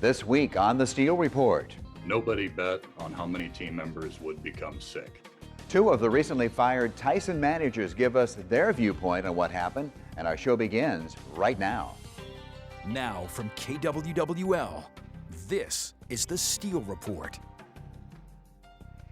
This week on the Steel Report, Nobody bet on how many team members would become sick. two of the recently fired Tyson managers give us their viewpoint on what happened, and our show begins right now. Now from KWWL, this is the Steel Report.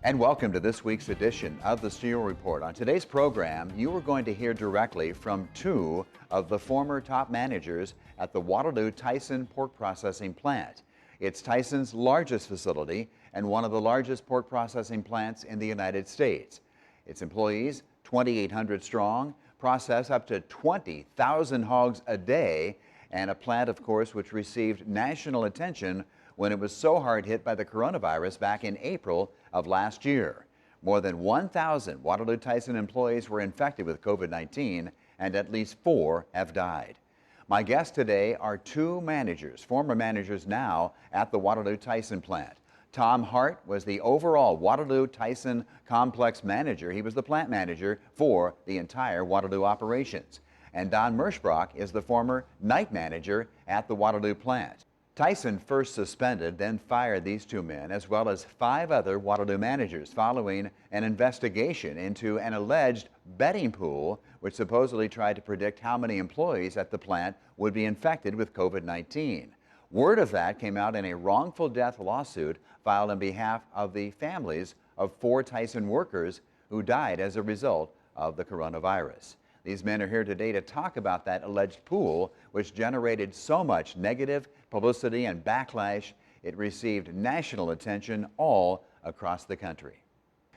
And welcome to this week's edition of the Steel Report. On today's program, you are going to hear directly from two of the former top managers at the Waterloo Tyson pork processing plant. It's Tyson's largest facility and one of the largest pork processing plants in the United States. Its employees, 2,800 strong, process up to 20,000 hogs a day, and a plant, of course, which received national attention when it was so hard hit by the coronavirus back in April of last year. More than 1,000 Waterloo Tyson employees were infected with COVID-19, and at least 4 have died. My guests today are two managers, former managers now at the Waterloo Tyson plant. Tom Hart was the overall Waterloo Tyson complex manager. He was the plant manager for the entire Waterloo operations. And Don Merschbrock is the former night manager at the Waterloo plant. Tyson first suspended, then fired these two men, as well as 5 other Waterloo managers, following an investigation into an alleged betting pool, which supposedly tried to predict how many employees at the plant would be infected with COVID-19. Word of that came out in a wrongful death lawsuit filed on behalf of the families of 4 Tyson workers who died as a result of the coronavirus. These men are here today to talk about that alleged pool, which generated so much negative publicity and backlash. It received national attention all across the country.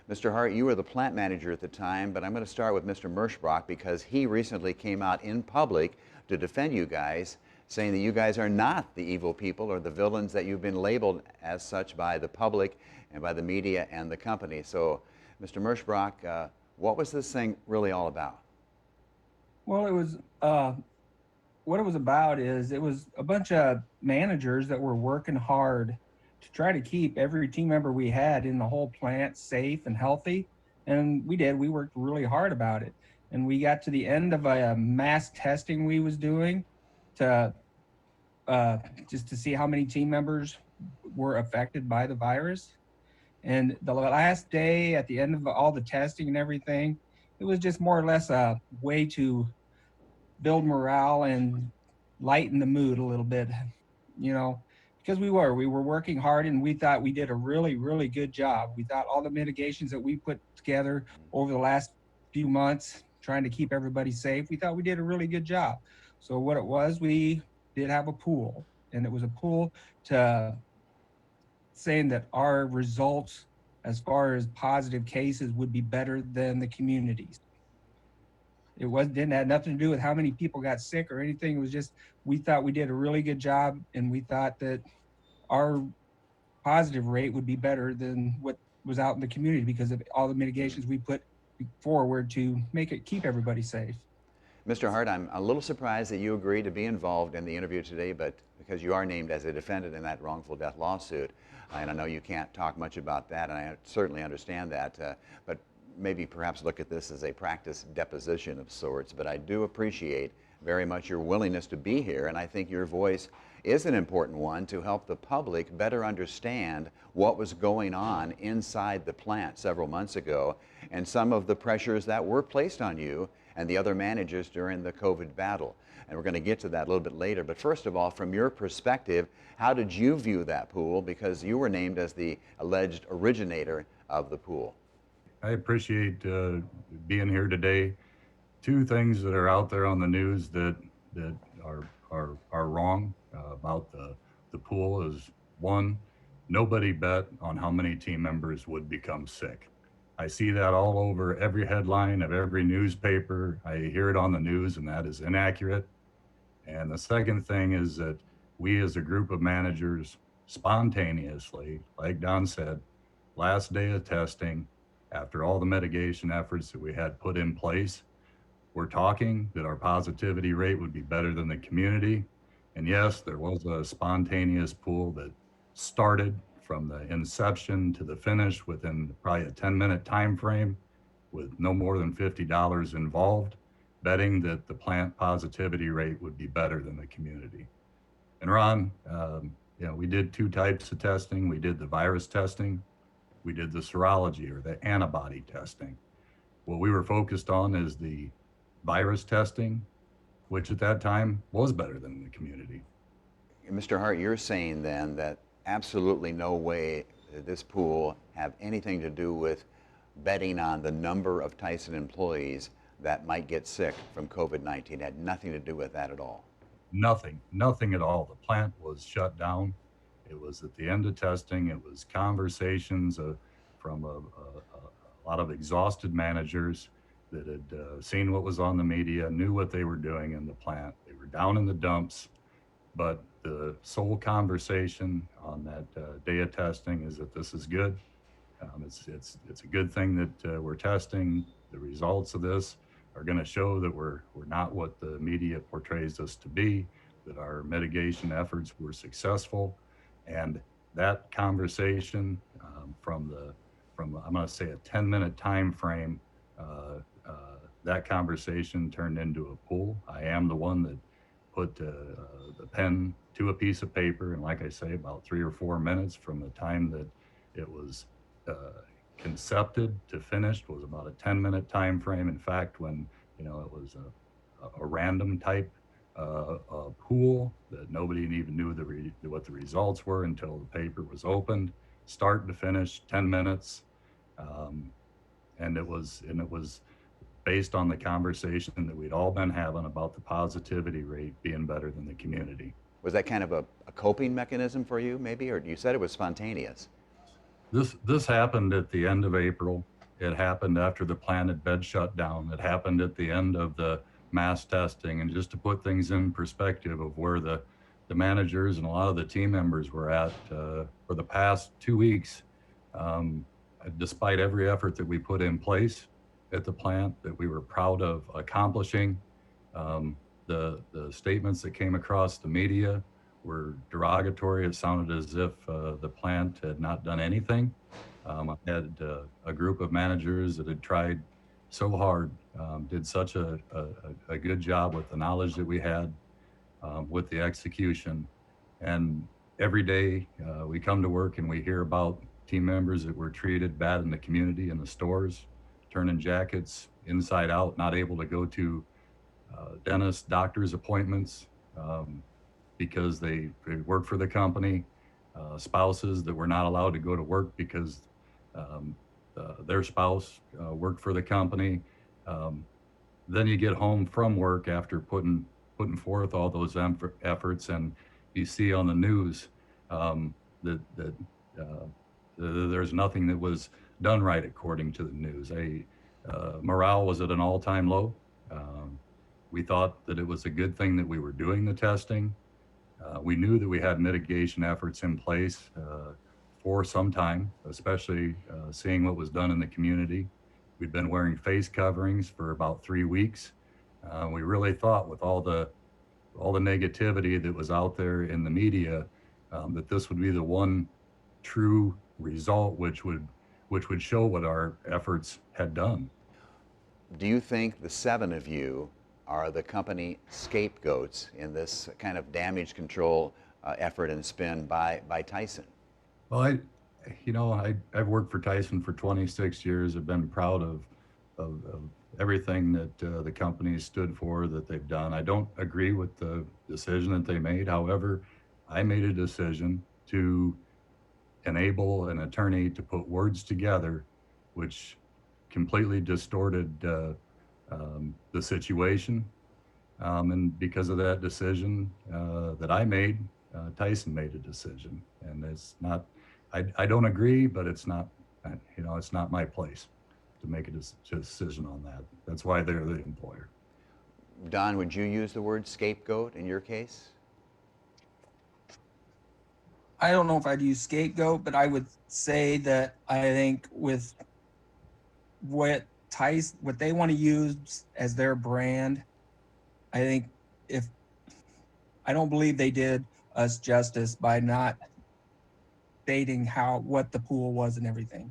Mr. Hart, you were the plant manager at the time, but I'm going to start with Mr. Merschbrock because he recently came out in public to defend you guys, saying that you guys are not the evil people or the villains that you've been labeled as such by the public and by the media and the company. So, Mr. Merschbrock, what was this thing really all about? Well, it was, what it was about is it was a bunch of managers that were working hard to try to keep every team member we had in the whole plant safe and healthy. And we did. We worked really hard about it. And we got to the end of a mass testing we was doing to just to see how many team members were affected by the virus. And the last day, at the end of all the testing and everything, it was just more or less a way to build morale and lighten the mood a little bit, you know, because we were working hard and we thought we did a really, really good job. We thought all the mitigations that we put together over the last few months, trying to keep everybody safe, we thought we did a really good job. So what it was, we did have a pool, and it was a pool to saying that our results as far as positive cases would be better than the communities. It didn't have nothing to do with how many people got sick or anything. It was just, we thought we did a really good job, and we thought that our positive rate would be better than what was out in the community because of all the mitigations we put forward to keep everybody safe. Mr. Hart, I'm a little surprised that you agreed to be involved in the interview today, but because you are named as a defendant in that wrongful death lawsuit, and I know you can't talk much about that, and I certainly understand that, but maybe perhaps look at this as a practice deposition of sorts. But I do appreciate very much your willingness to be here, and I think your voice is an important one to help the public better understand what was going on inside the plant several months ago and some of the pressures that were placed on you and the other managers during the COVID battle. And we're going to get to that a little bit later. But first of all, from your perspective, how did you view that pool? Because you were named as the alleged originator of the pool. I appreciate being here today. 2 things that are out there on the news that are wrong about the pool is, 1, nobody bet on how many team members would become sick. I see that all over every headline of every newspaper. I hear it on the news, and that is inaccurate. And the second thing is that we as a group of managers spontaneously, like Don said, last day of testing, after all the mitigation efforts that we had put in place, we're talking that our positivity rate would be better than the community. And yes, there was a spontaneous pool that started from the inception to the finish within probably a 10-minute time frame with no more than $50 involved, betting that the plant positivity rate would be better than the community. And Ron, we did two types of testing. We did the virus testing. We did the serology or the antibody testing. What we were focused on is the virus testing, which at that time was better than the community. Mr. Hart, you're saying then that absolutely no way did this pool have anything to do with betting on the number of Tyson employees that might get sick from COVID-19. It had nothing to do with that at all. Nothing at all. The plant was shut down. It was at the end of testing. It was conversations from a lot of exhausted managers that had seen what was on the media, knew what they were doing in the plant. They were down in the dumps, but the sole conversation on that day of testing is that this is good. It's a good thing that we're testing. The results of this are going to show that we're not what the media portrays us to be, that our mitigation efforts were successful. And that conversation from I'm going to say a 10-minute time frame, that conversation turned into a pool. I am the one that put the pen to a piece of paper, and like I say, about 3 or 4 minutes from the time that it was concepted to finished was about a 10-minute time frame. In fact, when it was a random type pool that nobody even knew what the results were until the paper was opened, start to finish, 10 minutes, and it was based on the conversation that we'd all been having about the positivity rate being better than the community. Was that kind of a coping mechanism for you, maybe, or you said it was spontaneous? This happened at the end of April. It happened after the plant had been shut down. It happened at the end of the mass testing. And just to put things in perspective of where the managers and a lot of the team members were at for the past 2 weeks, despite every effort that we put in place at the plant that we were proud of accomplishing, the statements that came across the media were derogatory. It sounded as if the plant had not done anything. I had a group of managers that had tried so hard, did such a good job with the knowledge that we had, with the execution. And every day we come to work and we hear about team members that were treated bad in the community, in the stores, turning jackets inside out, not able to go to dentist, doctor's appointments, because they work for the company, spouses that were not allowed to go to work because their spouse worked for the company. Then you get home from work after putting forth all those efforts, and you see on the news that there's nothing that was done right according to the news. Morale was at an all-time low. We thought that it was a good thing that we were doing the testing. We knew that we had mitigation efforts in place for some time, especially seeing what was done in the community. We'd been wearing face coverings for about 3 weeks. We really thought, with all the negativity that was out there in the media, that this would be the one true result which would show what our efforts had done. Do you think the 7 of you are the company scapegoats in this kind of damage control effort and spin by Tyson? Well, I've worked for Tyson for 26 years. I've been proud of everything that the company stood for, that they've done. I don't agree with the decision that they made. However, I made a decision to enable an attorney to put words together which completely distorted the situation. And because of that decision that I made, Tyson made a decision. And it's not, I don't agree, but it's not, it's not my place to make a decision on that. That's why they're the employer. Don, would you use the word scapegoat in your case? I don't know if I'd use scapegoat, but I would say that I think with what they want to use as their brand, I think I don't believe they did us justice by not stating what the pool was and everything.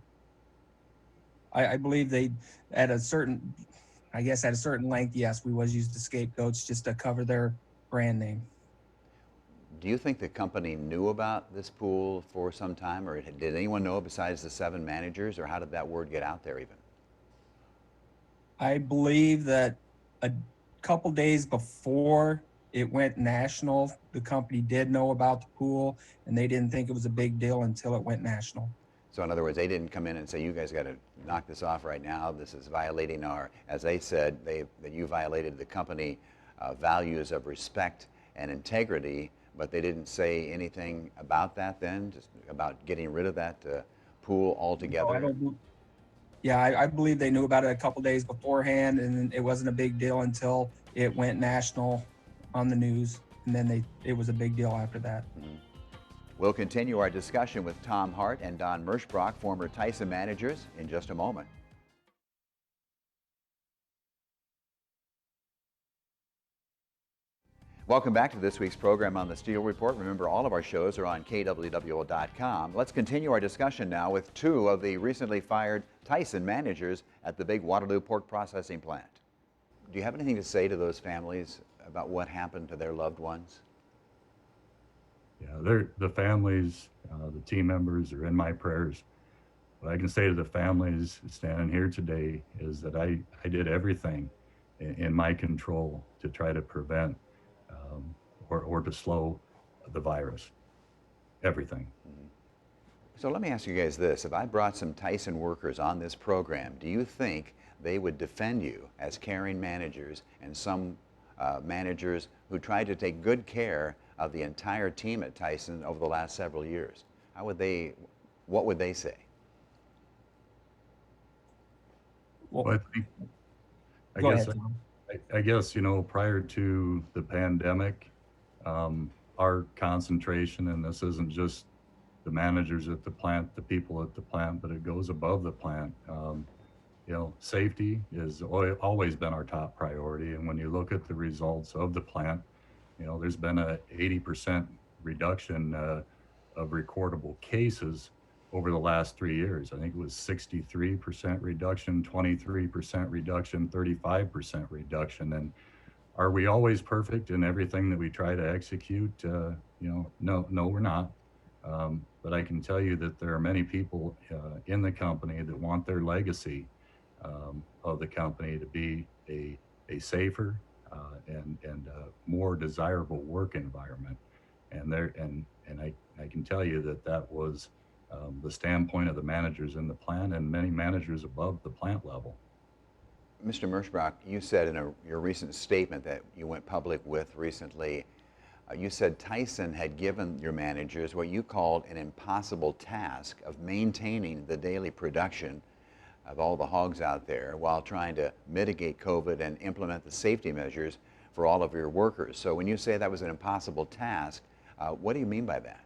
I believe they, at a certain length, yes, we was used the scapegoats just to cover their brand name. Do you think the company knew about this pool for some time, or did anyone know besides the 7 managers, or how did that word get out there even? I believe that a couple days before it went national, the company did know about the pool, and they didn't think it was a big deal until it went national. So in other words, they didn't come in and say, you guys got to knock this off right now. This is violating our, as they said, that you violated the company values of respect and integrity, but they didn't say anything about that then, just about getting rid of that pool No, altogether? I believe they knew about it a couple days beforehand, and it wasn't a big deal until it went national on the news, and then it was a big deal after that. Mhm. We'll continue our discussion with Tom Hart and Don Merschbrock, former Tyson managers, in just a moment. Welcome back to this week's program on the Steel Report. Remember, all of our shows are on kwwo.com. Let's continue our discussion now with 2 of the recently fired Tyson managers at the big Waterloo pork processing plant. Do you have anything to say to those families about what happened to their loved ones? Yeah, the families, the team members are in my prayers. What I can say to the families standing here today is that I did everything in my control to try to prevent or to slow the virus. Everything. So let me ask you guys this. If I brought some Tyson workers on this program, do you think they would defend you as caring managers and some managers who tried to take good care of the entire team at Tyson over the last several years? What would they say? Well, Go guess ahead, Tom. I guess, prior to the pandemic, our concentration, and this isn't just the managers at the plant, the people at the plant, but it goes above the plant. Safety has always been our top priority. And when you look at the results of the plant, there's been a 80% reduction of recordable cases over the last 3 years. I think it was 63% reduction, 23% reduction, 35% reduction. And are we always perfect in everything that we try to execute? No, we're not. But I can tell you that there are many people in the company that want their legacy of the company to be a safer and more desirable work environment. And I can tell you that was the standpoint of the managers in the plant and many managers above the plant level. Mr. Merschbrock, you said in your recent statement that you went public with recently, you said Tyson had given your managers what you called an impossible task of maintaining the daily production of all the hogs out there while trying to mitigate COVID and implement the safety measures for all of your workers. So when you say that was an impossible task, what do you mean by that?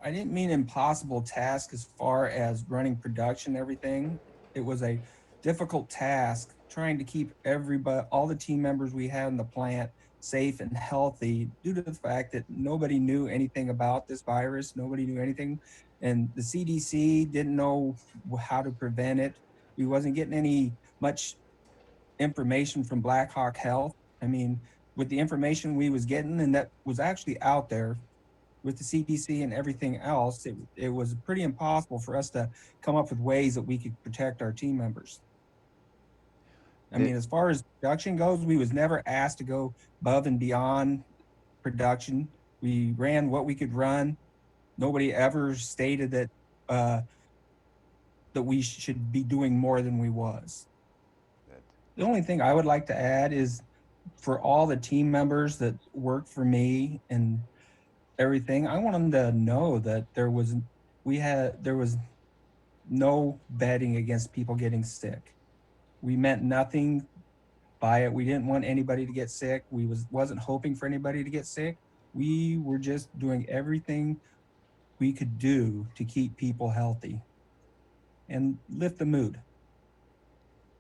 I didn't mean impossible task as far as running production and everything. It was a difficult task trying to keep everybody, all the team members we had in the plant safe and healthy due to the fact that nobody knew anything about this virus. Nobody knew anything. And the CDC didn't know how to prevent it. We wasn't getting any much information from Black Hawk Health. I mean, with the information we was getting and that was actually out there with the CDC and everything else, it was pretty impossible for us to come up with ways that we could protect our team members. I mean, as far as production goes, we was never asked to go above and beyond production. We ran what we could run. Nobody ever stated that that we should be doing more than we was. The only thing I would like to add is for all the team members that work for me and everything, I want them to know that there was no betting against people getting sick. We meant nothing by it. We didn't want anybody to get sick. We wasn't hoping for anybody to get sick. We were just doing everything we could do to keep people healthy and lift the mood.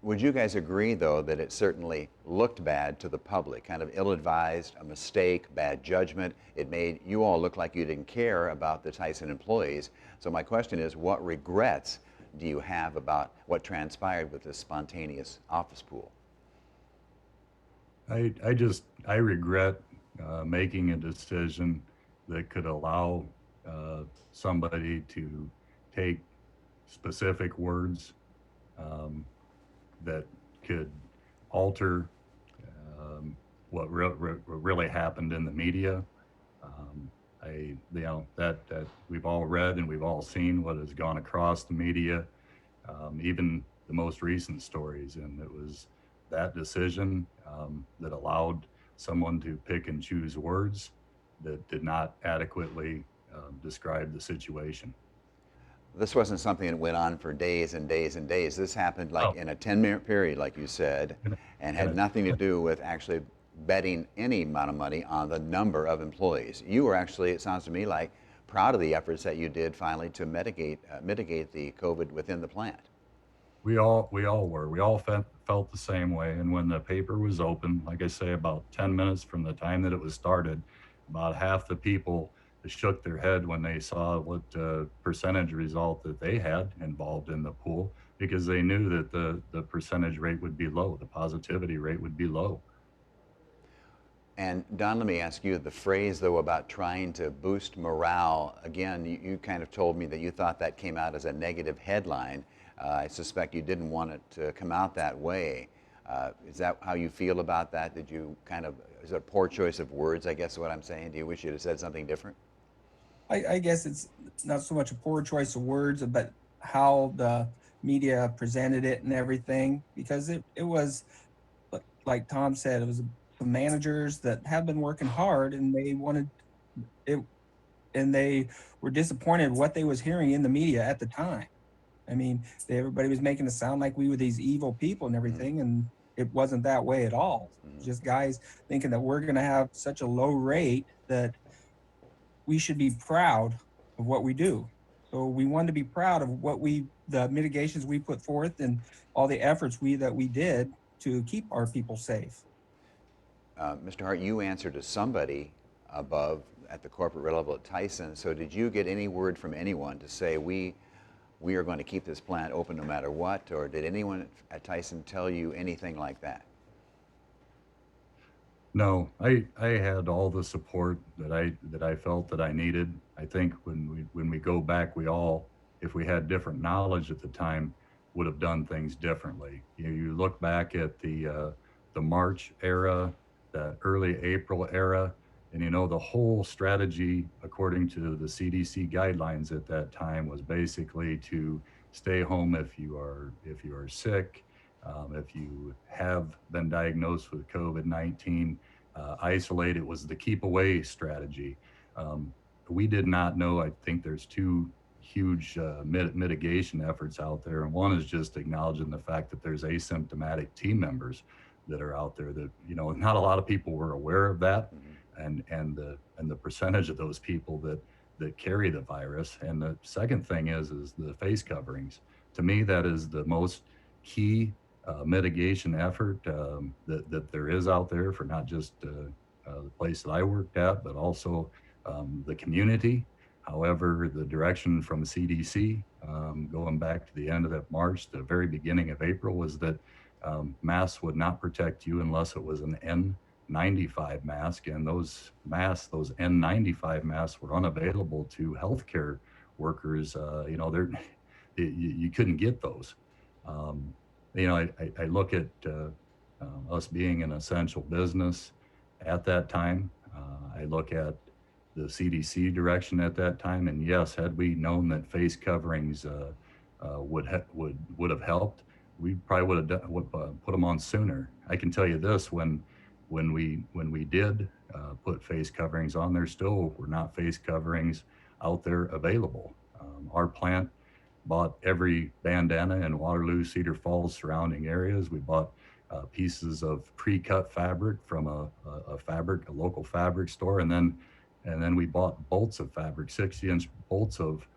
Would you guys agree, though, that it certainly looked bad to the public, kind of ill-advised, a mistake, bad judgment? It made you all look like you didn't care about the Tyson employees. So my question is, what regrets do you have about what transpired with this spontaneous office pool? I regret making a decision that could allow somebody to take specific words um, that could alter what really happened in the media. Um, that we've all read and we've all seen what has gone across the media, even the most recent stories, and it was that decision that allowed someone to pick and choose words that did not adequately describe the situation. This wasn't something that went on for days and days and days. This happened like Oh, in a 10-minute period, like you said, and, and and had nothing to do with actually betting any amount of money on the number of employees. You were actually, it sounds to me like, proud of the efforts that you did finally to mitigate the COVID within the plant. we all felt the same way. And when the paper was open, like I say, about 10 minutes from the time that it was started, about half the people shook their head when they saw what percentage result that they had involved in the pool, because they knew that the percentage rate would be low, the positivity rate would be low. And Don, let me ask you the phrase though about trying to boost morale. Again, you kind of told me that you thought that came out as a negative headline. I suspect you didn't want it to come out that way. Is that how you feel about that? Did you kind of, is it a poor choice of words, I guess is what I'm saying? Do you wish you'd have said something different? I guess it's not so much a poor choice of words, but how the media presented it and everything, because it was like Tom said, it was some managers that have been working hard and they wanted it, and they were disappointed what they was hearing in the media at the time. I mean, everybody was making it sound like we were these evil people and Mm-hmm. everything, and it wasn't that way at all. Mm-hmm. Just guys thinking that we're going to have such a low rate that we should be proud of what we do. So we wanted to be proud of the mitigations we put forth and all the efforts we did to keep our people safe. Mr. Hart, you answered to somebody above at the corporate level at Tyson. So did you get any word from anyone to say we are going to keep this plant open no matter what, or did anyone at Tyson tell you anything like that? No, I had all the support that I felt that I needed. I think when we go back, we all, if we had different knowledge at the time, would have done things differently. You look back at the March era, the early April era, and the whole strategy according to the CDC guidelines at that time was basically to stay home if you are sick, if you have been diagnosed with COVID-19, isolate. It was the keep away strategy. Um, we did not know. I think there's two huge mitigation efforts out there, and one is just acknowledging the fact that there's asymptomatic team members that are out there that not a lot of people were aware of that, Mm-hmm. and the percentage of those people that carry the virus. And the second thing is the face coverings. To me, that is the most key mitigation effort that there is out there for not just the place that I worked at, but also the community. However, the direction from CDC, going back to the end of that March, the very beginning of April, was that masks would not protect you unless it was an N95 mask, and those masks, those N95 masks, were unavailable to healthcare workers. You couldn't get those. Um, I look at us being an essential business at that time. I look at the CDC direction at that time, and yes, had we known that face coverings would have helped, we probably would put them on sooner. I can tell you this: when we did put face coverings on, there still were not face coverings out there available. Our plant bought every bandana in Waterloo, Cedar Falls, surrounding areas. We bought pieces of pre-cut fabric from a local fabric store, and then we bought bolts of fabric, 60-inch bolts of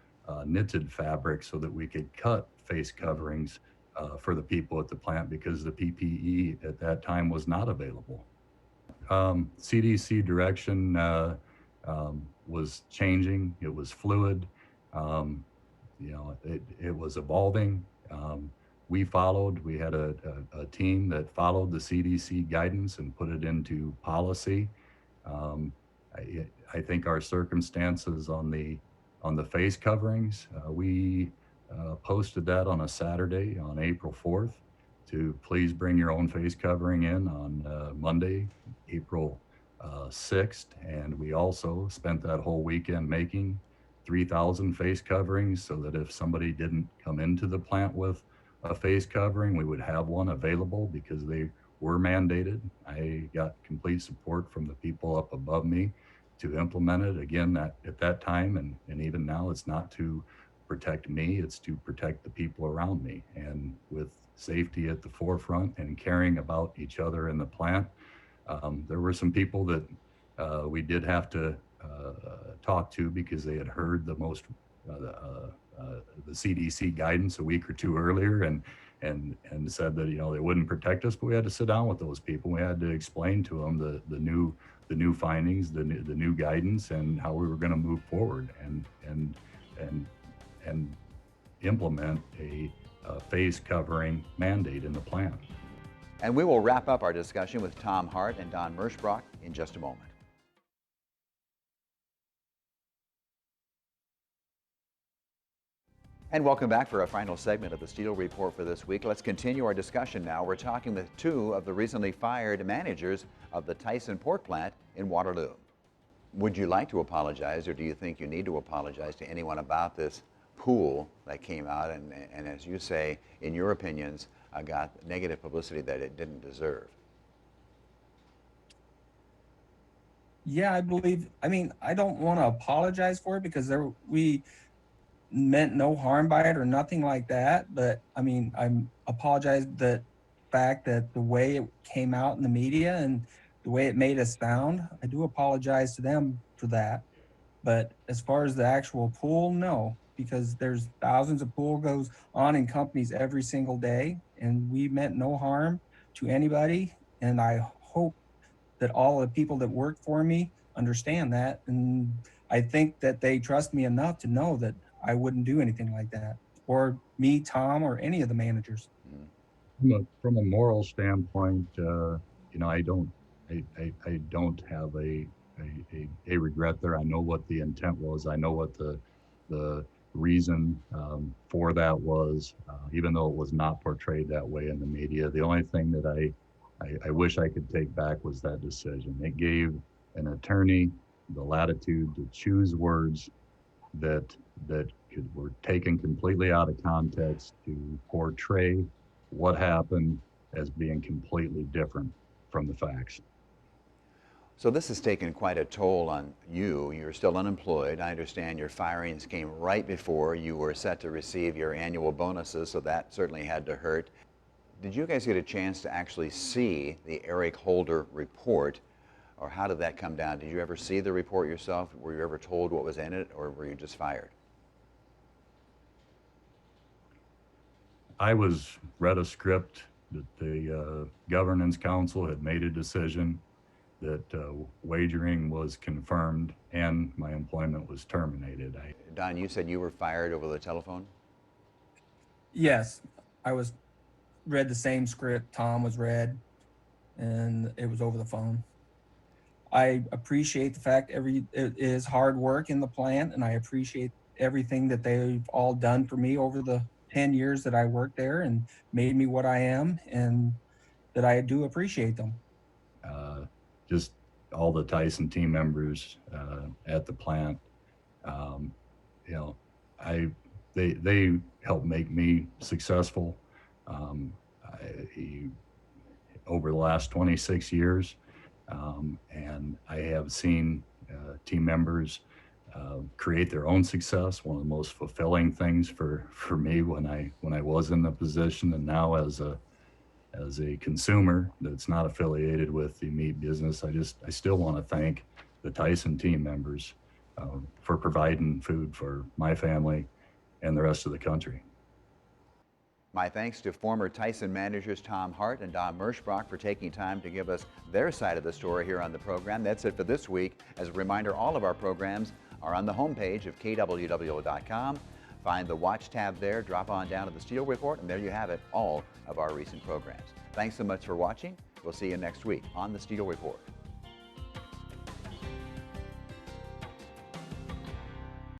knitted fabric, so that we could cut face coverings for the people at the plant, because the PPE at that time was not available. CDC direction was changing. It was fluid. Um, it was evolving. We had a team that followed the CDC guidance and put it into policy. Um, I think our circumstances on the face coverings, we posted that on a Saturday on April 4th to please bring your own face covering in on Monday, April 6th. And we also spent that whole weekend making 3,000 face coverings so that if somebody didn't come into the plant with a face covering, we would have one available because they were mandated. I got complete support from the people up above me to implement it. Again, that at that time and even now, it's not to protect me, it's to protect the people around me. And with safety at the forefront and caring about each other in the plant, there were some people that we did have to talk to because they had heard the CDC guidance a week or two earlier and said that they wouldn't protect us, but we had to sit down with those people. We had to explain to them the new findings, the new guidance, and how we were going to move forward and implement a face covering mandate in the plant. And we will wrap up our discussion with Tom Hart and Don Merschbrock in just a moment. And welcome back for our final segment of the Steel Report for this week. Let's continue our discussion now. We're talking with two of the recently fired managers of the Tyson pork plant in Waterloo. Would you like to apologize, or do you think you need to apologize to anyone about this pool that came out and as you say, in your opinions, got negative publicity that it didn't deserve? Yeah, I don't want to apologize for it because we meant no harm by it or nothing like that. But I'm apologize the fact that the way it came out in the media and the way it made us sound, I do apologize to them for that. But as far as the actual pool, no, because there's thousands of pool goes on in companies every single day, and we meant no harm to anybody. And I hope that all the people that work for me understand that. And I think that they trust me enough to know that I wouldn't do anything like that, or me, Tom, or any of the managers. From a moral standpoint, I don't have a regret there. I know what the intent was. I know what the reason for that was, even though it was not portrayed that way in the media. The only thing that I wish I could take back was that decision. It gave an attorney the latitude to choose words that were taken completely out of context to portray what happened as being completely different from the facts. So this has taken quite a toll on you. You're still unemployed. I understand your firings came right before you were set to receive your annual bonuses, so that certainly had to hurt. Did you guys get a chance to actually see the Eric Holder report, or how did that come down? Did you ever see the report yourself? Were you ever told what was in it, or were you just fired? I was read a script that the governance council had made a decision that wagering was confirmed and my employment was terminated. Don, you said you were fired over the telephone? Yes, I was read the same script Tom was read, and it was over the phone. I appreciate the fact it is hard work in the plant, and I appreciate everything that they've all done for me over the 10 years that I worked there and made me what I am, and that I do appreciate them. Just all the Tyson team members at the plant, they helped make me successful. Over the last 26 years, and I have seen team members create their own success. One of the most fulfilling things for me when I was in the position, and now as a consumer that's not affiliated with the meat business, I still want to thank the Tyson team members for providing food for my family and the rest of the country. My thanks to former Tyson managers Tom Hart and Don Merschbrock for taking time to give us their side of the story here on the program. That's it for this week. As a reminder, all of our programs are on the homepage of kwwo.com. Find the Watch tab there, drop on down to the Steel Report, and there you have it, all of our recent programs. Thanks so much for watching. We'll see you next week on the Steel Report.